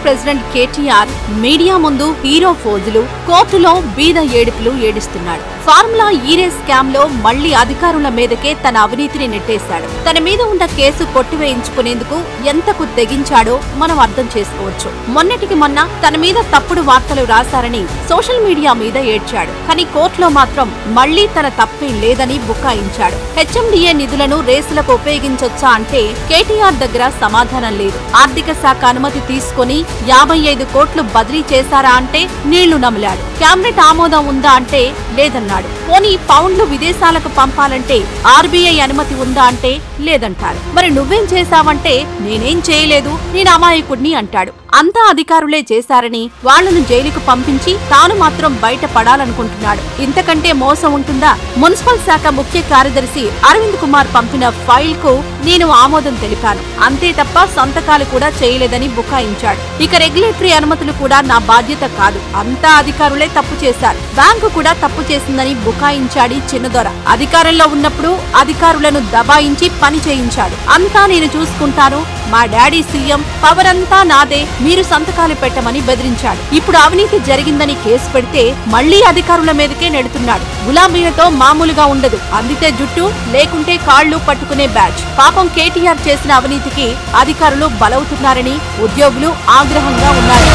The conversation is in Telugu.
ప్రెసిడెంట్ కేటీఆర్ మీడియా ముందు హీరో ఫోజులు, కోర్టులో బీద ఏడుపులు ఏడుస్తున్నాడు. ఫార్ములా ఈ-రేస్ స్కామ్ లో మళ్లీ అధికారుల మీదకే తన అవినీతిని నెట్టేశాడు. తన మీద ఉన్న కేసు కొట్టివేయించుకునేందుకు ఎంతకు తెగించాడో మనం అర్థం చేసుకోవచ్చు. మొన్నటికి మొన్న తన మీద తప్పుడు వార్తలు రాశారని సోషల్ మీడియా మీద ఏడ్చాడు. కానీ కోర్టులో మాత్రం మళ్లీ తన తప్పేం లేదని బుకాయించాడు. హెచ్ఎండిఏ నిధులను రేసులకు ఉపయోగించొచ్చా అంటే కేటీఆర్ దగ్గర సమాధానం లేదు. ఆర్థిక శాఖ అనుమతి తీసుకుని 55 కోట్లు బదిలీ చేశారా అంటే నీళ్లు నమిలాడు. కేబినెట్ ఆమోదం ఉందా అంటే లేదన్నాడు. పోనీ పౌండ్లు విదేశాలకు పంపాలంటే ఆర్బీఐ అనుమతి ఉందా అంటే లేదంటారు. మరి నువ్వేం చేశావంటే నేనేం చేయలేదు, నేను అమాయకుడిని అంటాడు. అంతా అధికారులే చేశారని వాళ్లను జైలుకు పంపించి తాను మాత్రం బయట పడాలనుకుంటున్నాడు. ఇంతకంటే మోసం ఉంటుందా? మున్సిపల్ శాఖ ముఖ్య కార్యదర్శి అరవింద్ కుమార్ పంపిన ఫైల్ కు నేను ఆమోదం తెలిపాను, అంతే తప్ప సంతకాలు కూడా చేయలేదని బుకాయించాడు. ఇక రెగ్యులేటరీ అనుమతులు కూడా నా బాధ్యత కాదు, అంతా అధికారులే తప్పు చేశారు, బ్యాంకు కూడా తప్పు చేసిందని బుకాయించాడు చిన్నదొర. అధికారంలో ఉన్నప్పుడు అధికారులను దబాయించి పని చేయించాడు. అంతా నేను చూసుకుంటాను, మా డాడీ సీఎం, పవర్ అంతా నాదే, మీరు సంతకాలు పెట్టమని బెదిరించాడు. ఇప్పుడు అవినీతి జరిగిందని కేసు పెడితే మళ్లీ అధికారుల మీదకే నెడుతున్నాడు. గులాబీలతో మామూలుగా ఉండదు, అందితే జుట్టు లేకుంటే కాళ్లు పట్టుకునే బ్యాచ్. పాపం కేటీఆర్ చేసిన అవినీతికి అధికారులు బలవుతున్నారని ఉద్యోగులు ఆగ్రహంగా ఉన్నారు.